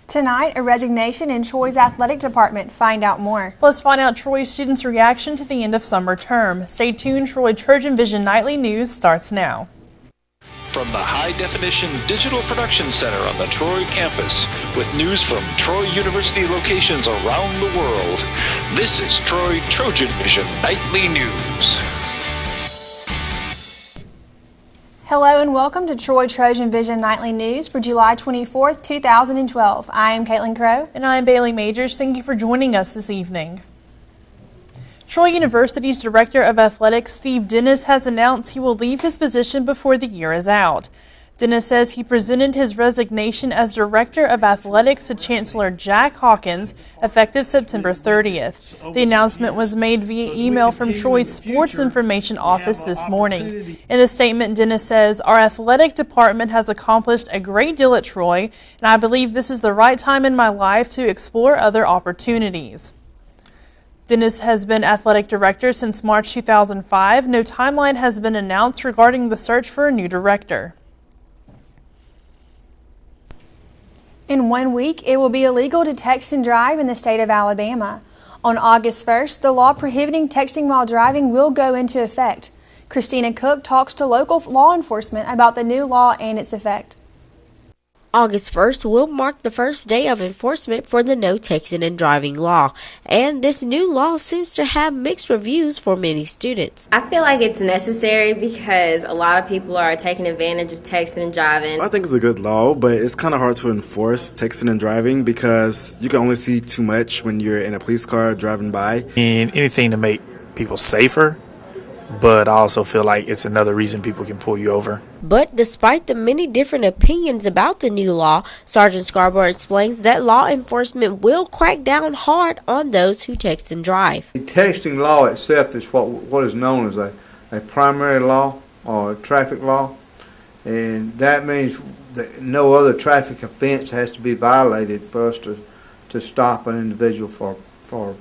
Tonight, a resignation in Troy's athletic department. Find out more. Let's find out Troy students' reaction to the end of summer term. Stay tuned. Troy TrojanVision Nightly News starts now. From the high-definition digital production center on the Troy campus, with news from Troy University locations around the world, this is Troy TrojanVision Nightly News. Hello and welcome to Troy TrojanVision Nightly News for July 24th, 2012. I am Caitlin Crow. And I am Bailey Majors. Thank you for joining us this evening. Troy University's Director of Athletics, Steve Dennis, has announced he will leave his position before the year is out. Dennis says he presented his resignation as Director of Athletics to Chancellor Jack Hawkins effective September 30th. The announcement was made via email from Troy's Sports Information Office this morning. In the statement, Dennis says, "Our athletic department has accomplished a great deal at Troy, and I believe this is the right time in my life to explore other opportunities." Dennis has been athletic director since March 2005. No timeline has been announced regarding the search for a new director. In 1 week, it will be illegal to text and drive in the state of Alabama. On August 1st, the law prohibiting texting while driving will go into effect. Christina Cook talks to local law enforcement about the new law and its effect. August 1st will mark the first day of enforcement for the no texting and driving law, and this new law seems to have mixed reviews for many students. I feel like it's necessary because a lot of people are taking advantage of texting and driving. I think it's a good law, but it's kind of hard to enforce texting and driving because you can only see too much when you're in a police car driving by. And anything to make people safer, but I also feel like it's another reason people can pull you over. But despite the many different opinions about the new law, Sergeant Scarborough explains that law enforcement will crack down hard on those who text and drive. The texting law itself is what is known as a primary law or a traffic law, and that means that no other traffic offense has to be violated for us to stop an individual for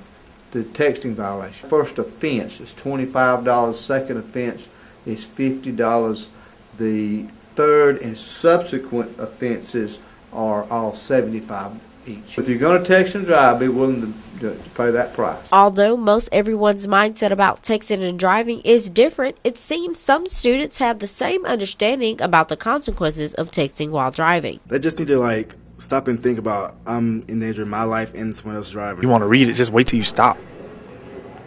the texting violation. First offense is $25. Second offense is $50. The third and subsequent offenses are all $75 each. If you're going to text and drive, be willing to pay that price. Although most everyone's mindset about texting and driving is different, it seems some students have the same understanding about the consequences of texting while driving. They just need to stop and think about I'm endangering my life and someone else driving. You want to read it, just wait till you stop.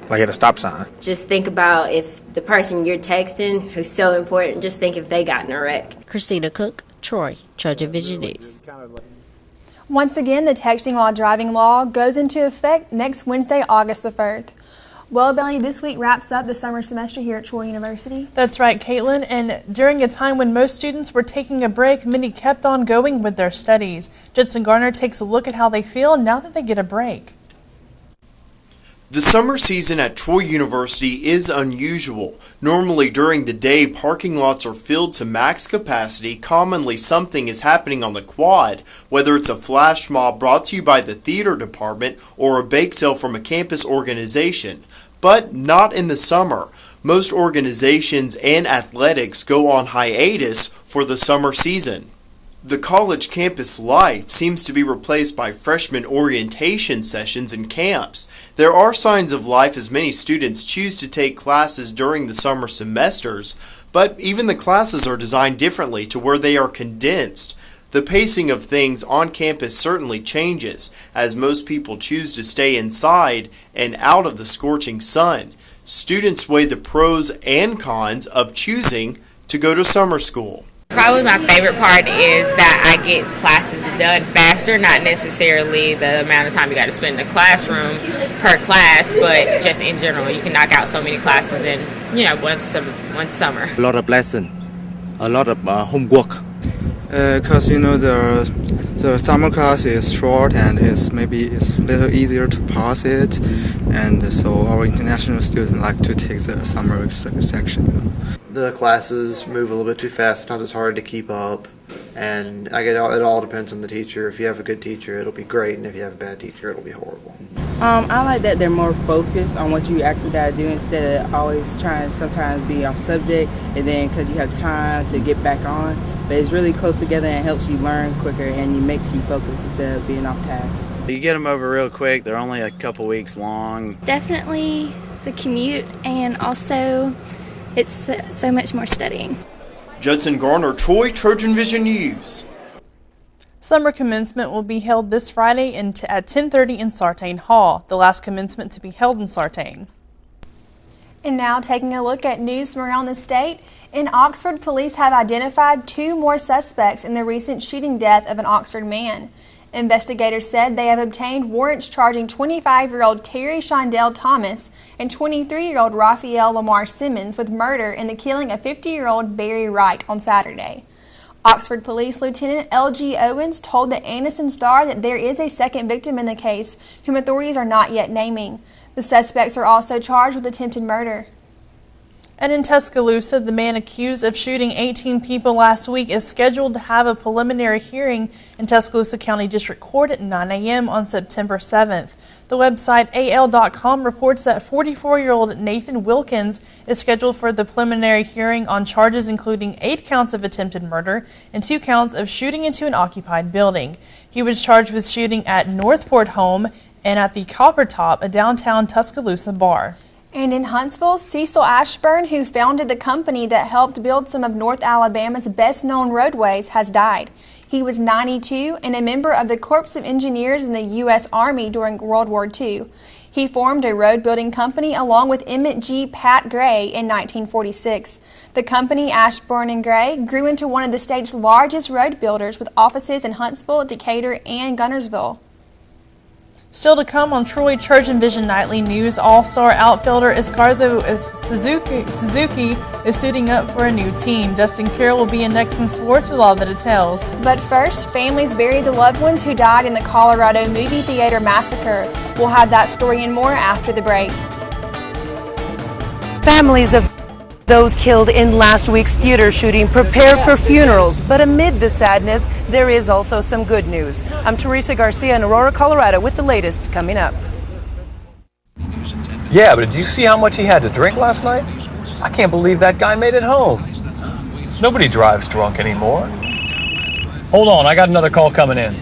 Like at a stop sign. Just think about if the person you're texting, who's so important, just think if they got in a wreck. Christina Cook, Troy, TrojanVision News. Once again, the texting while driving law goes into effect next Wednesday, August the 1st. Well, Bailey, this week wraps up the summer semester here at Troy University. That's right, Caitlin. And during a time when most students were taking a break, many kept on going with their studies. Judson Garner takes a look at how they feel now that they get a break. The summer season at Troy University is unusual. Normally during the day, parking lots are filled to max capacity. Commonly something is happening on the quad, whether it's a flash mob brought to you by the theater department or a bake sale from a campus organization. But not in the summer. Most organizations and athletics go on hiatus for the summer season. The college campus life seems to be replaced by freshman orientation sessions and camps. There are signs of life as many students choose to take classes during the summer semesters, but even the classes are designed differently to where they are condensed. The pacing of things on campus certainly changes, as most people choose to stay inside and out of the scorching sun. Students weigh the pros and cons of choosing to go to summer school. Probably my favorite part is that I get classes done faster, not necessarily the amount of time you got to spend in the classroom per class, but just in general, you can knock out so many classes in, one summer. A lot of lesson, a lot of homework. Because the summer class is short and it's a little easier to pass it, and so our international students like to take the summer section. The classes move a little bit too fast. Sometimes it's hard to keep up, and it all depends on the teacher. If you have a good teacher, it'll be great, and if you have a bad teacher, it'll be horrible. I like that they're more focused on what you actually got to do instead of always trying to sometimes be off subject, and then because you have time to get back on, but it's really close together and helps you learn quicker and it makes you focus instead of being off task. You get them over real quick. They're only a couple weeks long. Definitely the commute, and also it's so much more studying. Judson Garner, Troy, TrojanVision News. Summer commencement will be held this Friday at 10:30 in Sartain Hall, the last commencement to be held in Sartain. And now taking a look at news from around the state. In Oxford, police have identified 2 more suspects in the recent shooting death of an Oxford man. Investigators said they have obtained warrants charging 25-year-old Terry Shondell Thomas and 23-year-old Raphael Lamar Simmons with murder in the killing of 50-year-old Barry Wright on Saturday. Oxford Police Lieutenant L.G. Owens told the Anderson Star that there is a second victim in the case, whom authorities are not yet naming. The suspects are also charged with attempted murder. And in Tuscaloosa, the man accused of shooting 18 people last week is scheduled to have a preliminary hearing in Tuscaloosa County District Court at 9 a.m. on September 7th. The website AL.com reports that 44-year-old Nathan Wilkins is scheduled for the preliminary hearing on charges including 8 counts of attempted murder and 2 counts of shooting into an occupied building. He was charged with shooting at Northport Home and at the Copper Top, a downtown Tuscaloosa bar. And in Huntsville, Cecil Ashburn, who founded the company that helped build some of North Alabama's best-known roadways, has died. He was 92 and a member of the Corps of Engineers in the U.S. Army during World War II. He formed a road-building company along with Emmett G. Pat Gray in 1946. The company, Ashburn and Gray, grew into one of the state's largest road builders with offices in Huntsville, Decatur, and Guntersville. Still to come on Troy TrojanVision Nightly News, all-star outfielder Escarzo Suzuki is suiting up for a new team. Dustin Carroll will be in Next in Sports with all the details. But first, families bury the loved ones who died in the Colorado movie theater massacre. We'll have that story and more after the break. Families of those killed in last week's theater shooting prepare for funerals, but amid the sadness, there is also some good news. I'm Teresa Garcia in Aurora, Colorado with the latest coming up. Yeah, but did you see how much he had to drink last night? I can't believe that guy made it home. Nobody drives drunk anymore. Hold on, I got another call coming in.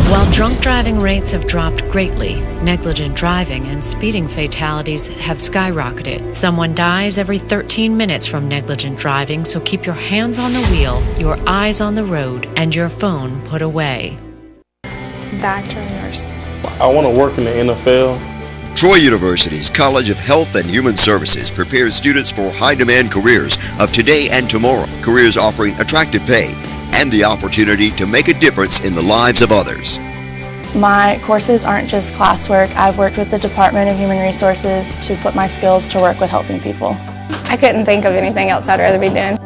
While drunk driving rates have dropped greatly, negligent driving and speeding fatalities have skyrocketed. Someone dies every 13 minutes from negligent driving, so keep your hands on the wheel, your eyes on the road, and your phone put away. Back to nurse. I want to work in the NFL. Troy University's College of Health and Human Services prepares students for high-demand careers of today and tomorrow. Careers offering attractive pay and the opportunity to make a difference in the lives of others. My courses aren't just classwork. I've worked with the Department of Human Resources to put my skills to work with helping people. I couldn't think of anything else I'd rather be doing.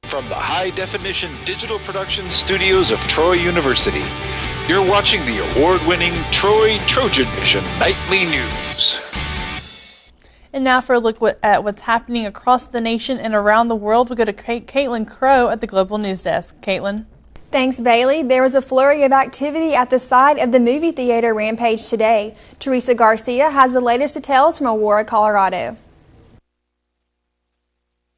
From the high-definition digital production studios of Troy University, you're watching the award-winning Troy TrojanVision Nightly News. And now for a look at what's happening across the nation and around the world, we'll go to Caitlin Crow at the Global News Desk. Caitlin. Thanks, Bailey. There was a flurry of activity at the site of the movie theater rampage today. Teresa Garcia has the latest details from Aurora, Colorado.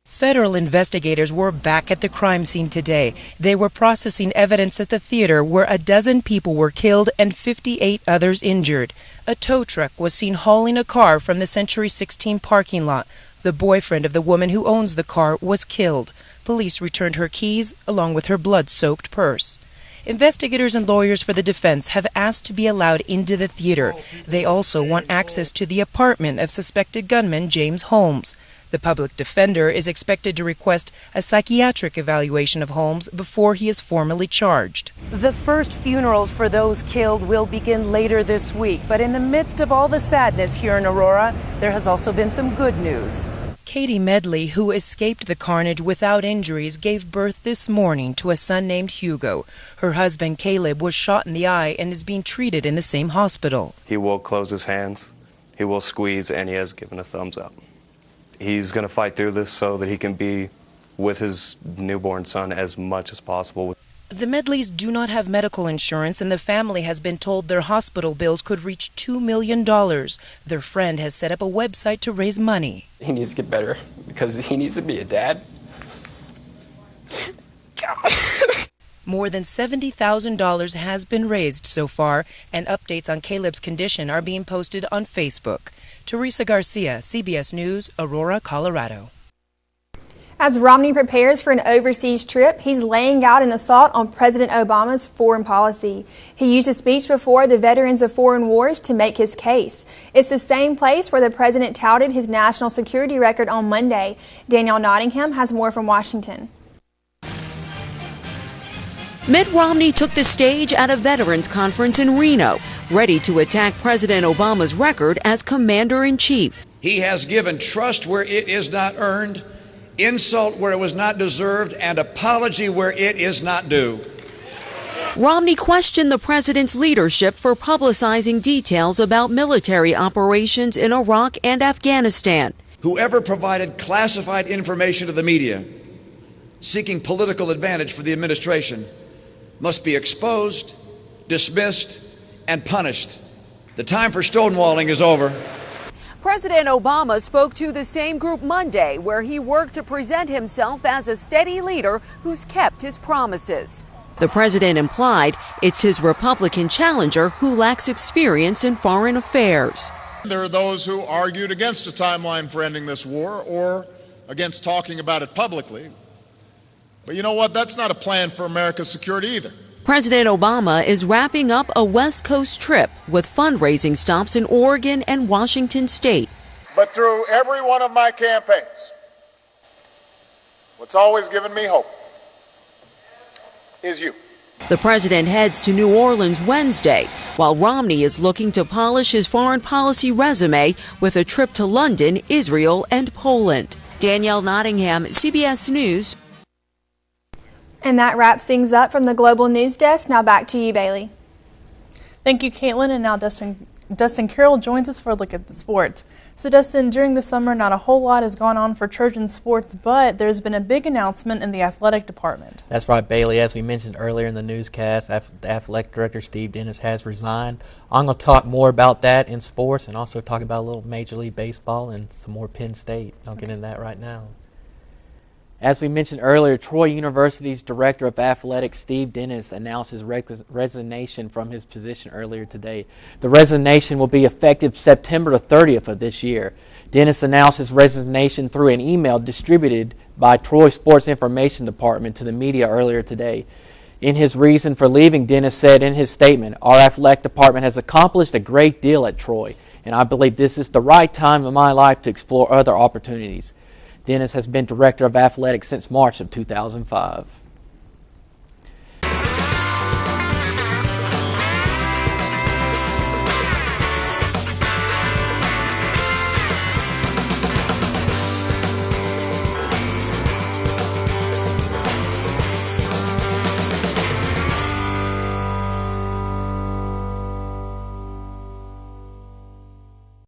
Federal investigators were back at the crime scene today. They were processing evidence at the theater where a dozen people were killed and 58 others injured. A tow truck was seen hauling a car from the Century 16 parking lot. The boyfriend of the woman who owns the car was killed. Police returned her keys along with her blood-soaked purse. Investigators and lawyers for the defense have asked to be allowed into the theater. They also want access to the apartment of suspected gunman James Holmes. The public defender is expected to request a psychiatric evaluation of Holmes before he is formally charged. The first funerals for those killed will begin later this week, but in the midst of all the sadness here in Aurora, there has also been some good news. Katie Medley, who escaped the carnage without injuries, gave birth this morning to a son named Hugo. Her husband Caleb was shot in the eye and is being treated in the same hospital. He will close his hands, he will squeeze, and he has given a thumbs up. He's going to fight through this so that he can be with his newborn son as much as possible. The Medleys do not have medical insurance, and the family has been told their hospital bills could reach $2 million. Their friend has set up a website to raise money. He needs to get better because he needs to be a dad. More than $70,000 has been raised so far, and updates on Caleb's condition are being posted on Facebook. Teresa Garcia, CBS News, Aurora, Colorado. As Romney prepares for an overseas trip, he's laying out an assault on President Obama's foreign policy. He used a speech before the Veterans of Foreign Wars to make his case. It's the same place where the president touted his national security record on Monday. Danielle Nottingham has more from Washington. Mitt Romney took the stage at a veterans conference in Reno, ready to attack President Obama's record as commander-in-chief. He has given trust where it is not earned, insult where it was not deserved, and apology where it is not due. Romney questioned the president's leadership for publicizing details about military operations in Iraq and Afghanistan. Whoever provided classified information to the media seeking political advantage for the administration must be exposed, dismissed, and punished. The time for stonewalling is over. President Obama spoke to the same group Monday, where he worked to present himself as a steady leader who's kept his promises. The president implied it's his Republican challenger who lacks experience in foreign affairs. There are those who argued against a timeline for ending this war or against talking about it publicly. But you know what? That's not a plan for America's security either. President Obama is wrapping up a West Coast trip with fundraising stops in Oregon and Washington State. But through every one of my campaigns, what's always given me hope is you. The president heads to New Orleans Wednesday, while Romney is looking to polish his foreign policy resume with a trip to London, Israel, and Poland. Danielle Nottingham, CBS News. And that wraps things up from the Global News Desk. Now back to you, Bailey. Thank you, Caitlin. And now Dustin Carroll joins us for a look at the sports. So, Dustin, during the summer, not a whole lot has gone on for Trojan sports, but there's been a big announcement in the athletic department. That's right, Bailey. As we mentioned earlier in the newscast, the athletic director, Steve Dennis, has resigned. I'm going to talk more about that in sports and also talk about a little Major League Baseball and some more Penn State. I'll get into that right now. As we mentioned earlier, Troy University's Director of Athletics, Steve Dennis, announced his resignation from his position earlier today. The resignation will be effective September 30th of this year. Dennis announced his resignation through an email distributed by Troy Sports Information Department to the media earlier today. In his reason for leaving, Dennis said in his statement, "Our athletic department has accomplished a great deal at Troy, and I believe this is the right time in my life to explore other opportunities." Dennis has been Director of Athletics since March of 2005.